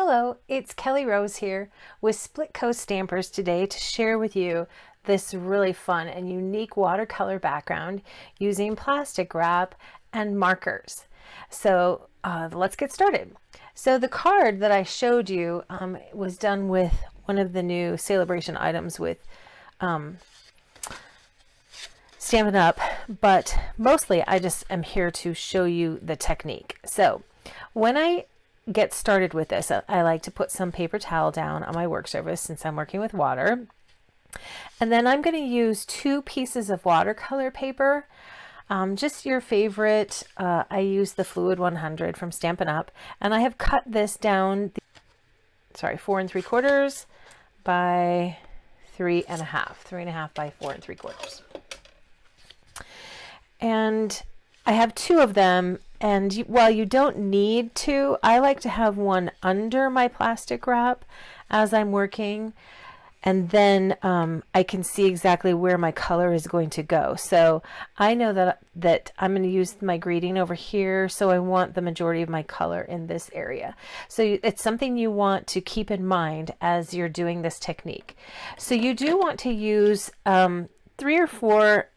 Hello, it's Kelly Rose here with Splitcoast Stampers today to share with you this really fun and unique watercolor background using plastic wrap and markers. So let's get started. So the card that I showed you was done with one of the new celebration items with Stampin' Up, but mostly I just am here to show you the technique. So when I get started with this, I like to put some paper towel down on my work surface since I'm working with water. And then I'm going to use 2 pieces of watercolor paper, just your favorite. I use the Fluid 100 from Stampin' Up, and I have cut this down, 4 3/4 by 3 1/2, 3 1/2 by 4 3/4. And I have 2 of them, and while you don't need to, I like to have one under my plastic wrap as I'm working, and then I can see exactly where my color is going to go. So I know that I'm going to use my greeting over here, so I want the majority of my color in this area. So it's something you want to keep in mind as you're doing this technique. So you do want to use 3 or 4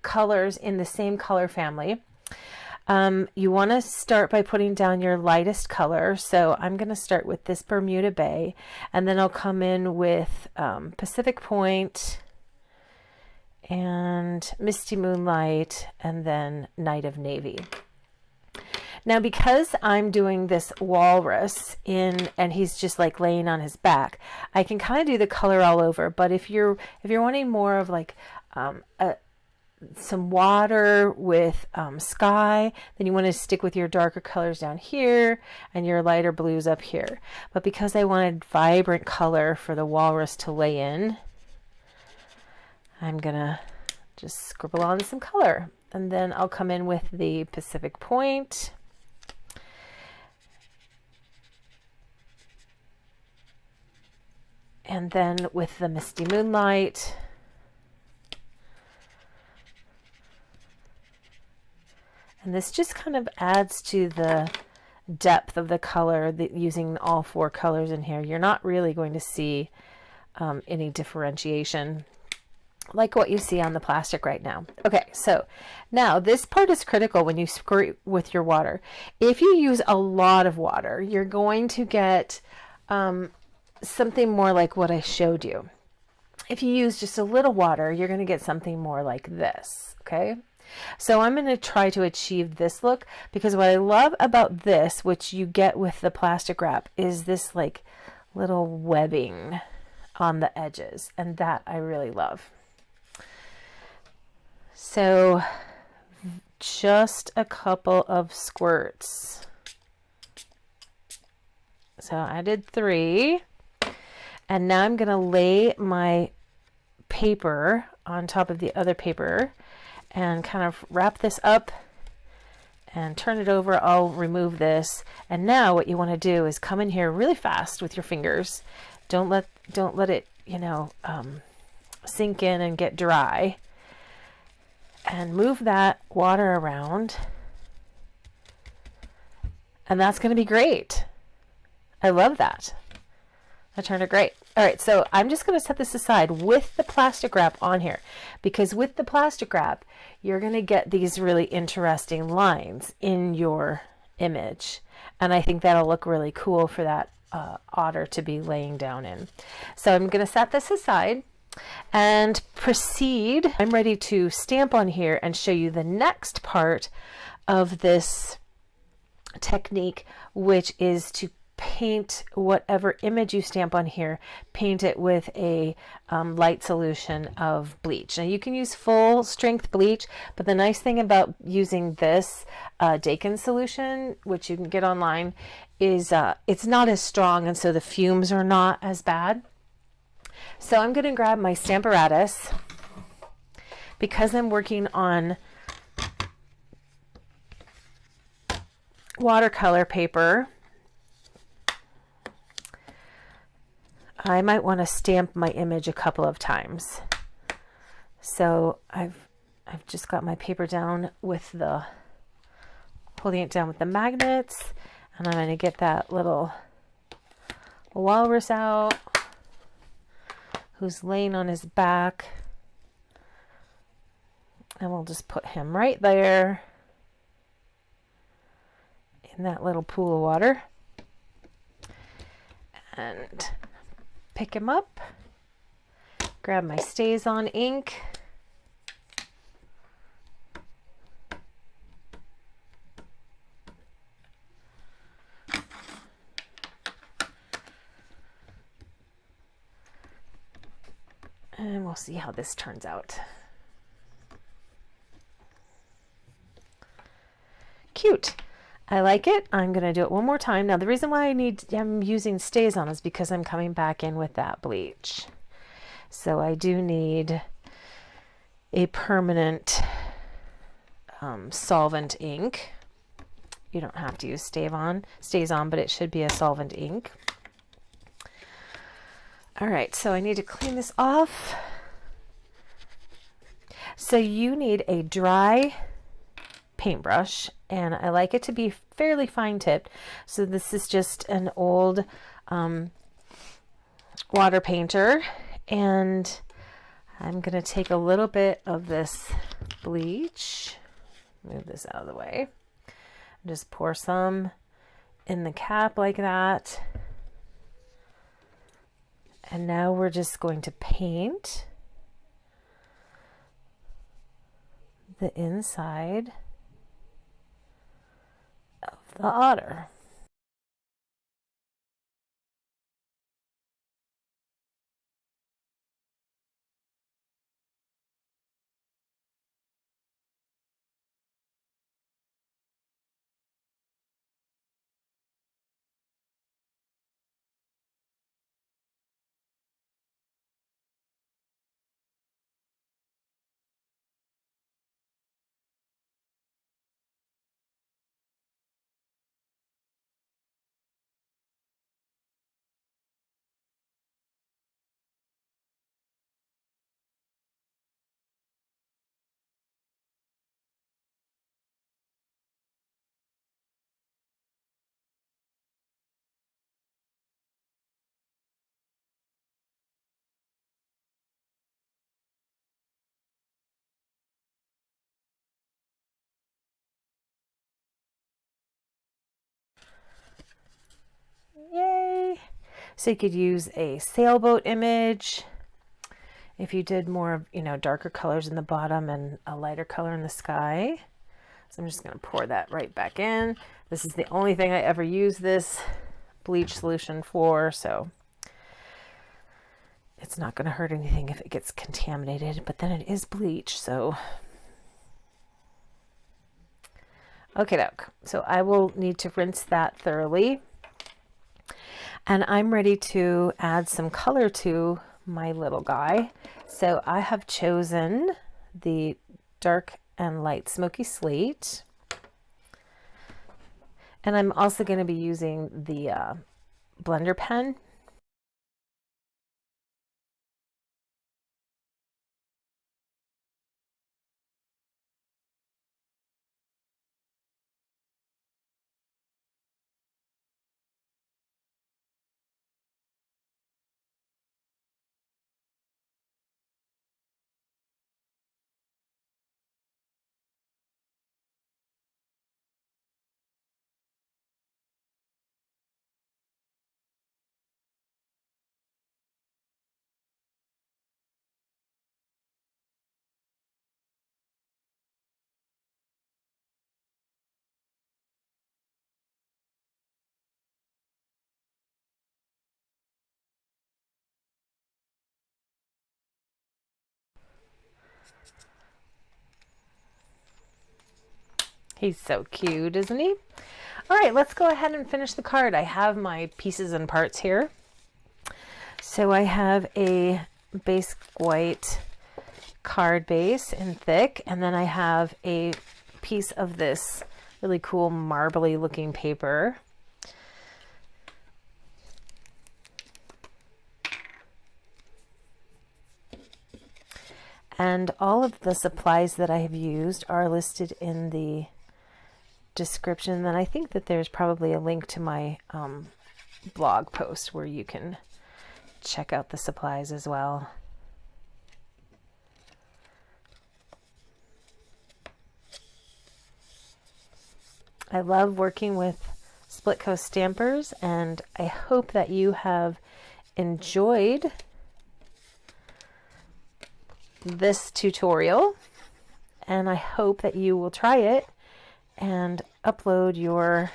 colors in the same color family. You want to start by putting down your lightest color. So I'm going to start with this Bermuda Bay, and then I'll come in with Pacific Point and Misty Moonlight, and then Night of Navy. Now, because I'm doing this walrus and he's just like laying on his back, I can kind of do the color all over. But if you're wanting more of like some water with sky, then you want to stick with your darker colors down here and your lighter blues up here. But because I wanted vibrant color for the walrus to lay in, I'm gonna just scribble on some color, and then I'll come in with the Pacific Point, and then with the Misty Moonlight, and this just kind of adds to the depth of the color, using all 4 colors in here. You're not really going to see any differentiation like what you see on the plastic right now. Okay, so now this part is critical when you squirt with your water. If you use a lot of water, you're going to get something more like what I showed you. If you use just a little water, you're going to get something more like this, okay? So I'm going to try to achieve this look, because what I love about this, which you get with the plastic wrap, is this like little webbing on the edges, and that I really love. So just a couple of squirts. So I did 3, and now I'm going to lay my paper on top of the other paper and kind of wrap this up and turn it over. I'll remove this, and now what you want to do is come in here really fast with your fingers. Don't let it, sink in and get dry, and move that water around, and that's going to be great. I love that. That turned out great. All right, so I'm just going to set this aside with the plastic wrap on here, because with the plastic wrap, you're going to get these really interesting lines in your image. And I think that'll look really cool for that otter to be laying down in. So I'm going to set this aside and proceed. I'm ready to stamp on here and show you the next part of this technique, which is to paint whatever image you stamp on here, paint it with a light solution of bleach. Now you can use full strength bleach, but the nice thing about using this Dakin solution, which you can get online, is it's not as strong, and so the fumes are not as bad. So I'm going to grab my Stamparatus, because I'm working on watercolor paper. I might want to stamp my image a couple of times. So I've just got my paper down with holding it down with the magnets, And I'm going to get that little walrus out who's laying on his back. And we'll just put him right there in that little pool of water. And pick him up. Grab my Stays-On ink. And we'll see how this turns out. Cute. I like it. I'm going to do it one more time. Now, the reason why I'm using Stays-On is because I'm coming back in with that bleach. So I do need a permanent solvent ink. You don't have to use Stays-On, but it should be a solvent ink. All right, so I need to clean this off. So you need a dry paintbrush, and I like it to be fairly fine tipped. So this is just an old water painter, and I'm going to take a little bit of this bleach, move this out of the way, just pour some in the cap like that. And now we're just going to paint the inside of the otter. Yay! So you could use a sailboat image if you did more of, darker colors in the bottom and a lighter color in the sky. So I'm just going to pour that right back in. This is the only thing I ever use this bleach solution for, so it's not going to hurt anything if it gets contaminated, but then it is bleach, so okay, doke. So I will need to rinse that thoroughly. And I'm ready to add some color to my little guy. So I have chosen the dark and light smoky slate. And I'm also going to be using the blender pen. He's so cute, isn't he? All right, let's go ahead and finish the card. I have my pieces and parts here. So I have a basic white card base in thick, and then I have a piece of this really cool marbly looking paper. And all of the supplies that I have used are listed in the description. Then I think that there's probably a link to my blog post where you can check out the supplies as well. I love working with Splitcoast stampers, and I hope that you have enjoyed this tutorial, and I hope that you will try it and upload your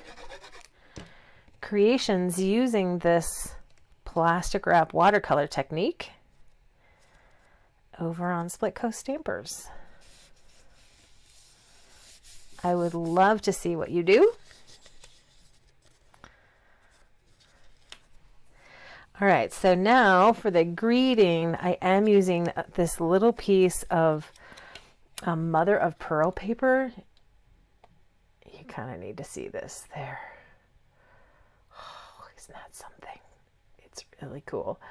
creations using this plastic wrap watercolor technique over on Splitcoast stampers. I would love to see what you do. All right, so now for the greeting, I am using this little piece of mother of pearl paper. You kind of need to see this there. Oh, isn't that something? It's really cool.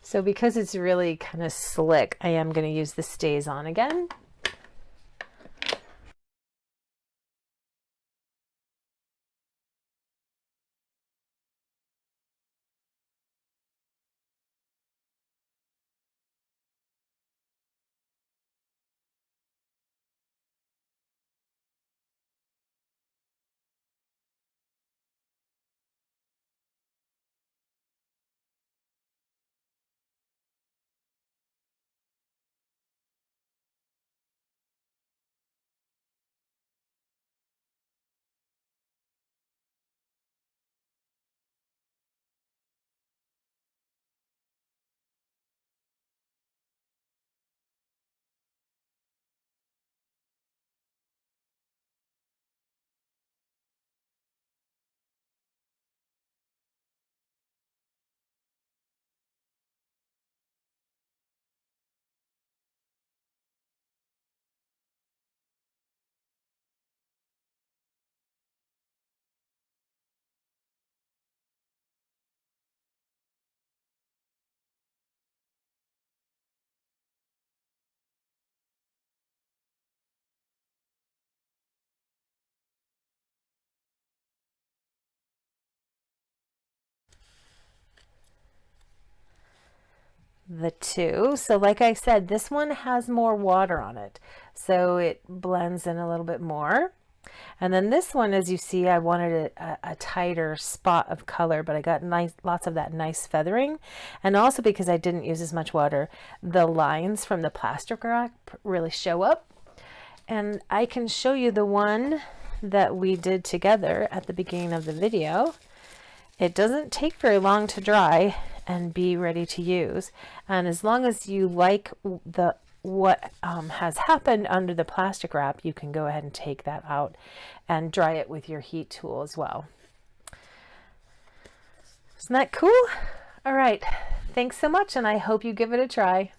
So because it's really kind of slick, I am going to use the Stays On again. The two. So like I said, this one has more water on it, so it blends in a little bit more. And then this one, as you see, I wanted a tighter spot of color, but I got lots of that nice feathering. And also because I didn't use as much water, the lines from the plastic wrap really show up. And I can show you the one that we did together at the beginning of the video. It doesn't take very long to dry and be ready to use, and as long as you like what has happened under the plastic wrap, you can go ahead and take that out and dry it with your heat tool as well. Isn't that cool? All right, thanks so much, and I hope you give it a try.